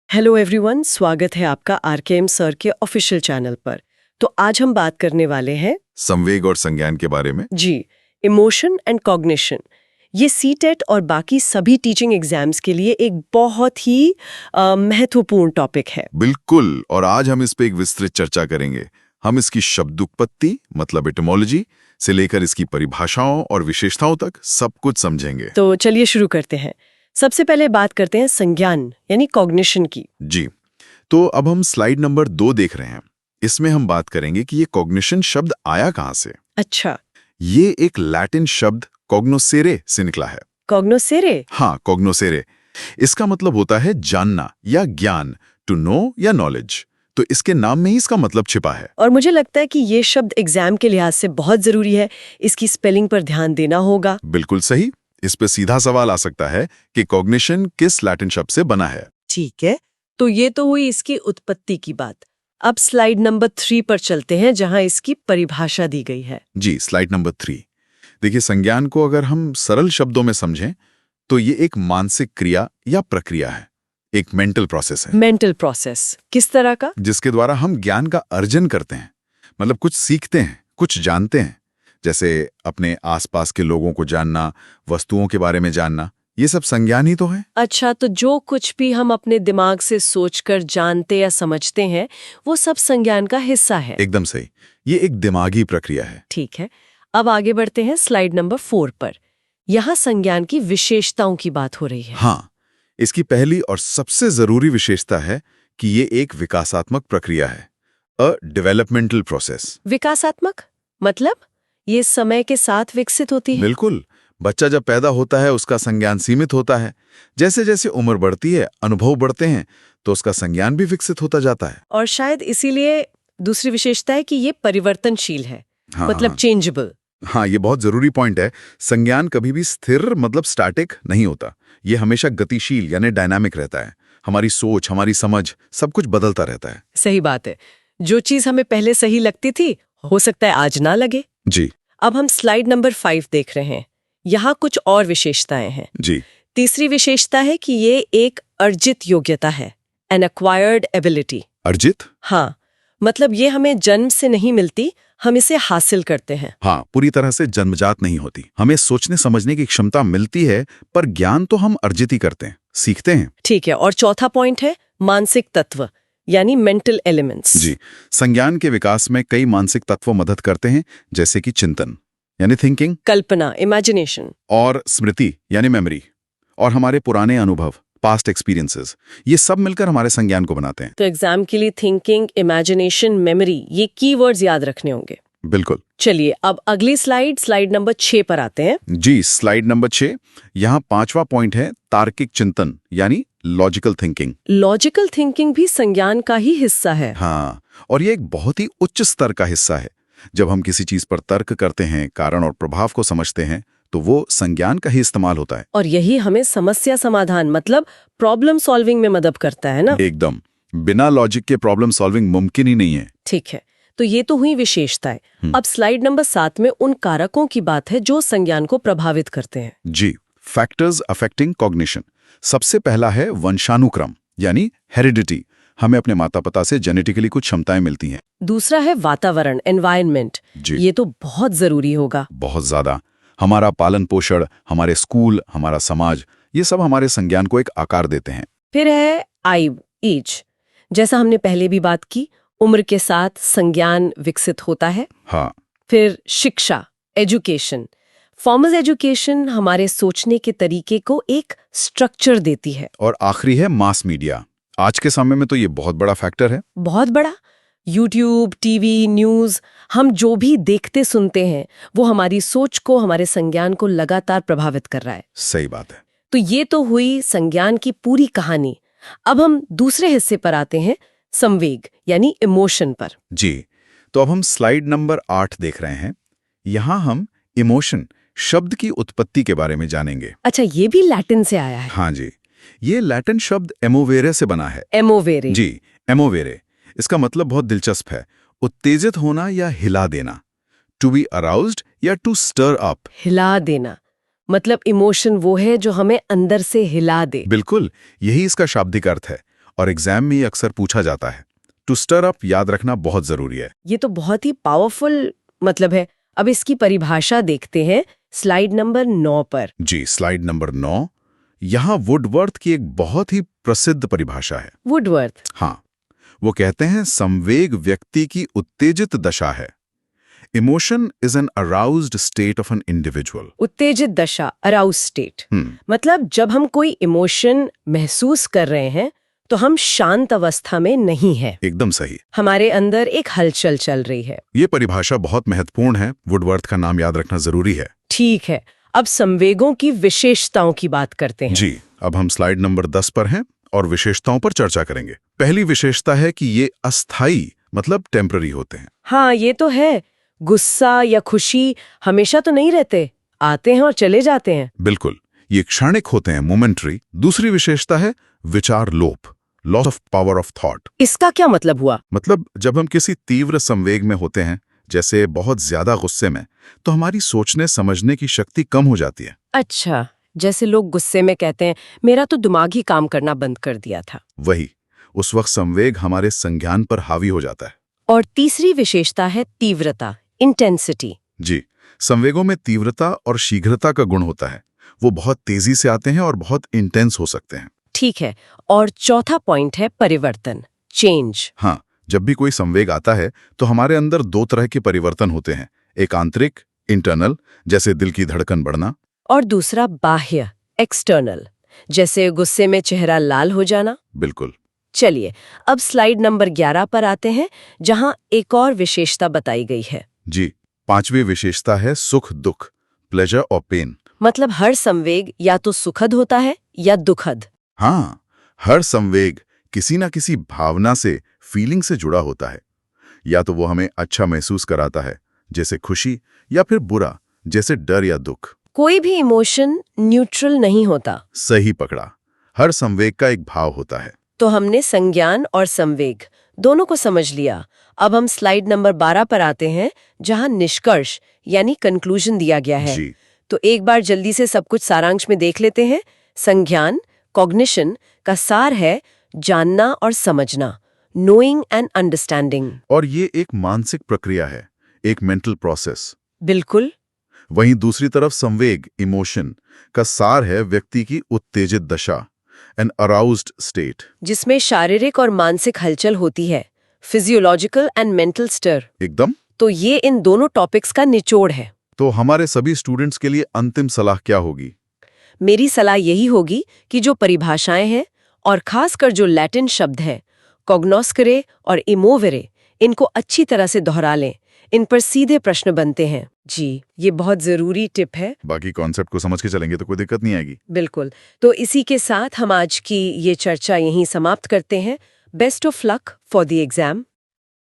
Hello everyone, स्वागत है आपका आरकेएम सर के ऑफिशियल चैनल पर। तो आज हम बात करने वाले हैं संवेग और संज्ञान के बारे में। जी, इमोशन एंड कॉग्निशन। ये सीटेट और बाकी सभी टीचिंग एग्जाम्स के लिए एक बहुत ही महत्वपूर्ण टॉपिक है। बिल्कुल, और आज हम इस पे एक विस्तृत चर्चा करेंगे। हम इसकी शब्दोत्पत्ति मतलब एटिमोलॉजी से लेकर इसकी परिभाषाओं और विशेषताओं तक सब कुछ समझेंगे। तो चलिए शुरू करते हैं। सबसे पहले बात करते हैं संज्ञान यानी कॉग्निशन की। जी, तो अब हम स्लाइड नंबर 2 देख रहे हैं। इसमें हम बात करेंगे कि ये कॉग्निशन शब्द आया कहाँ से। अच्छा, ये एक लैटिन शब्द कॉग्नोसेरे से निकला है। कॉग्नोसेरे? हाँ, कॉग्नोसेरे। इसका मतलब होता है जानना या ज्ञान, टू नो या नॉलेज। तो इसके नाम में ही इसका मतलब छिपा है। और मुझे लगता है कि ये शब्द एग्जाम के लिहाज से बहुत जरूरी है। इसकी स्पेलिंग पर ध्यान देना होगा। बिल्कुल सही। इस पे सीधा सवाल आ सकता है कि कॉग्निशन किस लैटिन शब्द से बना है। ठीक है, तो ये तो हुई इसकी उत्पत्ति की बात। अब स्लाइड नंबर 3 पर चलते हैं, जहां इसकी परिभाषा दी गई है। जी, स्लाइड नंबर 3। देखिए, संज्ञान को अगर हम सरल शब्दों में समझें तो ये एक मानसिक क्रिया या प्रक्रिया है, एक मेंटल प्रोसेस है। मेंटल प्रोसेस किस तरह का? जिसके द्वारा हम ज्ञान का अर्जन करते हैं, मतलब कुछ सीखते हैं, कुछ जानते हैं। जैसे अपने आसपास के लोगों को जानना, वस्तुओं के बारे में जानना, ये सब संज्ञान ही तो है। अच्छा, तो जो कुछ भी हम अपने दिमाग से सोचकर जानते या समझते हैं, वो सब संज्ञान का हिस्सा है। एकदम सही। ये एक दिमागी प्रक्रिया है। ठीक है, अब आगे बढ़ते हैं स्लाइड नंबर 4 पर। यहाँ संज्ञान की विशेषताओं की बात हो रही है। हाँ, इसकी पहली और सबसे जरूरी विशेषता है कि ये एक विकासात्मक प्रक्रिया है, अ डेवलपमेंटल प्रोसेस। विकासात्मक मतलब ये समय के साथ विकसित होती है। बिल्कुल। बच्चा जब पैदा होता है उसका संज्ञान सीमित होता है। जैसे जैसे उम्र बढ़ती है, अनुभव बढ़ते हैं, तो उसका संज्ञान भी विकसित होता जाता है। और शायद इसीलिए दूसरी विशेषता है कि ये परिवर्तनशील है। हाँ, मतलब हाँ। चेंजेबल। हाँ, ये बहुत जरूरी पॉइंट है। संज्ञान कभी भी स्थिर मतलब स्टैटिक नहीं होता। ये हमेशा गतिशील यानी डायनामिक रहता है। हमारी सोच, हमारी समझ, सब कुछ बदलता रहता है। सही बात है। जो चीज हमें पहले सही लगती थी, हो सकता है आज ना लगे। जी। अब हम स्लाइड नंबर 5 देख रहे हैं। यहाँ कुछ और विशेषताएं हैं। जी। तीसरी विशेषता है कि ये एक अर्जित योग्यता है, एन एक्वायर्ड एबिलिटी। अर्जित? हाँ, मतलब ये हमें जन्म से नहीं मिलती, हम इसे हासिल करते हैं। हाँ, पूरी तरह से जन्मजात नहीं होती। हमें सोचने समझने की क्षमता मिलती है, पर ज्ञान तो हम अर्जित ही करते हैं, सीखते हैं। ठीक है, और चौथा पॉइंट है मानसिक तत्व यानी मेंटल एलिमेंट्स। जी, संज्ञान के विकास में कई मानसिक तत्व मदद करते हैं, जैसे कि चिंतन यानी थिंकिंग, कल्पना इमेजिनेशन, और स्मृति यानी मेमोरी, और हमारे पुराने अनुभव पास्ट एक्सपीरियंसेस, ये सब मिलकर हमारे संज्ञान को बनाते हैं। तो एग्जाम के लिए थिंकिंग, इमेजिनेशन, मेमोरी, ये कीवर्ड्स याद रखने होंगे। बिल्कुल। चलिए अब अगली स्लाइड नंबर 6 पर आते हैं। जी, स्लाइड नंबर 6। यहाँ 5वां पॉइंट है तार्किक चिंतन यानी लॉजिकल थिंकिंग। लॉजिकल थिंकिंग भी संज्ञान का ही हिस्सा है। हाँ, और ये एक बहुत ही उच्च स्तर का हिस्सा है। जब हम किसी चीज पर तर्क करते हैं, कारण और प्रभाव को समझते हैं, तो वो संज्ञान का ही इस्तेमाल होता है। और यही हमें समस्या समाधान मतलब प्रॉब्लम सॉल्विंग में मदद करता है ना। एकदम। बिना लॉजिक के प्रॉब्लम सॉल्विंग मुमकिन ही नहीं है। ठीक है, तो ये तो हुई विशेषताएं। अब स्लाइड नंबर 7 में उन कारकों की बात है जो संज्ञान को प्रभावित करते हैं। जी, फैक्टर्स अफेक्टिंग कॉग्निशन। सबसे पहला है वंशानुक्रम यानी हेरिडिटी। हमें अपने माता पिता से जेनेटिकली कुछ क्षमताएं मिलती हैं। दूसरा है वातावरण एनवायरनमेंट। जी। ये तो बहुत जरूरी होगा। बहुत ज्यादा। हमारा पालन पोषण, हमारे स्कूल, हमारा समाज, ये सब हमारे संज्ञान को एक आकार देते हैं। फिर है एज। जैसा हमने पहले भी बात की, उम्र के साथ संज्ञान विकसित होता है। हाँ। फिर शिक्षा एजुकेशन। फॉर्मल एजुकेशन हमारे सोचने के तरीके को एक स्ट्रक्चर देती है। और आखिरी है मास मीडिया। आज के समय में तो ये बहुत बड़ा फैक्टर है। बहुत बड़ा। यूट्यूब, टीवी, न्यूज़, हम जो भी देखते सुनते हैं वो हमारी सोच को, हमारे संज्ञान को लगातार प्रभावित कर रहा है। सही बात है। तो ये तो हुई संज्ञान की पूरी कहानी। अब हम दूसरे हिस्से पर आते हैं, संवेग यानी इमोशन पर। जी, तो अब हम स्लाइड नंबर 8 देख रहे हैं। यहाँ हम इमोशन शब्द की उत्पत्ति के बारे में जानेंगे। अच्छा, ये भी लैटिन से आया है। हाँ जी, ये लैटिन शब्द एमोवेरे से बना है। एमोवेरे। जी, एमोवेरे। इसका मतलब बहुत दिलचस्प है, उत्तेजित होना या हिला देना। टू बी अराउज्ड या टू स्टर अप। हिला देना मतलब इमोशन वो है जो हमें अंदर से हिला दे। बिल्कुल, यही इसका शाब्दिक अर्थ है। और एग्जाम में ये अक्सर पूछा जाता है। टू स्टर अप याद रखना बहुत जरूरी है। ये तो बहुत ही पावरफुल मतलब है। अब इसकी परिभाषा देखते हैं स्लाइड नंबर 9 पर। जी, स्लाइड नंबर 9। यहाँ वुडवर्थ की एक बहुत ही प्रसिद्ध परिभाषा है। वुडवर्थ। हाँ, वो कहते हैं संवेग व्यक्ति की उत्तेजित दशा है। Emotion is an aroused state of an individual. उत्तेजित दशा, अराउज स्टेट। मतलब जब हम कोई इमोशन महसूस कर रहे हैं तो हम शांत अवस्था में नहीं है। एकदम सही। हमारे अंदर एक हलचल चल रही है। ये परिभाषा बहुत महत्वपूर्ण है। वुडवर्थ का नाम याद रखना जरूरी है। ठीक है, अब संवेगों की विशेषताओं की बात करते हैं। जी, अब हम स्लाइड नंबर 10 पर हैं और विशेषताओं पर चर्चा करेंगे। पहली विशेषता है कि ये अस्थायी मतलब टेम्पररी होते हैं। हाँ, ये तो है। गुस्सा या खुशी हमेशा तो नहीं रहते, आते हैं और चले जाते हैं। बिल्कुल, ये क्षणिक होते हैं, मोमेंटरी। दूसरी विशेषता है विचार लोप, loss of power of thought. इसका क्या मतलब हुआ? मतलब जब हम किसी तीव्र संवेग में होते हैं, जैसे बहुत ज्यादा गुस्से में, तो हमारी सोचने समझने की शक्ति कम हो जाती है। अच्छा, जैसे लोग गुस्से में कहते हैं मेरा तो दिमाग ही काम करना बंद कर दिया था। वही, उस वक्त संवेग हमारे संज्ञान पर हावी हो जाता है। और तीसरी विशेषता है तीव्रता, इंटेंसिटी। जी, संवेगों में तीव्रता और शीघ्रता का गुण होता है। वो बहुत तेजी से आते हैं और बहुत इंटेंस हो सकते हैं। ठीक है, और चौथा पॉइंट है परिवर्तन, चेंज। हाँ, जब भी कोई संवेग आता है तो हमारे अंदर दो तरह के परिवर्तन होते हैं। एक आंतरिक, इंटरनल, जैसे दिल की धड़कन बढ़ना, और दूसरा बाह्य, एक्सटर्नल, जैसे गुस्से में चेहरा लाल हो जाना। बिल्कुल। चलिए, अब स्लाइड नंबर 11 पर आते हैं, जहां एक और विशेषता बताई गई है। जी, पांचवी विशेषता है सुख दुख, प्लेजर और पेन। मतलब हर संवेग या तो सुखद होता है या दुखद। हाँ, हर संवेग किसी ना किसी भावना से, फीलिंग से जुड़ा होता है। या तो वो हमें अच्छा महसूस कराता है, जैसे खुशी, या फिर बुरा, जैसे डर या दुख। कोई भी इमोशन न्यूट्रल नहीं होता। सही पकड़ा, हर संवेग का एक भाव होता है। तो हमने संज्ञान और संवेग दोनों को समझ लिया। अब हम स्लाइड नंबर 12 पर आते हैं, जहां निष्कर्ष यानी कंक्लूजन दिया गया है। जी। तो एक बार जल्दी से सब कुछ सारांश में देख लेते हैं। संज्ञान, कॉग्निशन का सार है जानना और समझना, नोइंग एंड अंडरस्टैंडिंग। और ये एक मानसिक प्रक्रिया है, एक मेंटल प्रोसेस। बिल्कुल। वहीं दूसरी तरफ संवेग, इमोशन का सार है व्यक्ति की उत्तेजित दशा, एन अराउज्ड स्टेट, जिसमें शारीरिक और मानसिक हलचल होती है, फिजियोलॉजिकल एंड मेंटल स्टर। एकदम। तो ये इन दोनों टॉपिक्स का निचोड़ है। तो हमारे सभी स्टूडेंट्स के लिए अंतिम सलाह क्या होगी? मेरी सलाह यही होगी कि जो परिभाषाएं हैं और खासकर जो लैटिन शब्द हैं, कॉग्नोस्करे और इमोवेरे, इनको अच्छी तरह से दोहरा लें। इन पर सीधे प्रश्न बनते हैं। जी, ये बहुत जरूरी टिप है। बाकी कॉन्सेप्ट को समझ के चलेंगे तो कोई दिक्कत नहीं आएगी। बिल्कुल। तो इसी के साथ हम आज की ये चर्चा यहीं समाप्त करते हैं। Best of luck for the exam.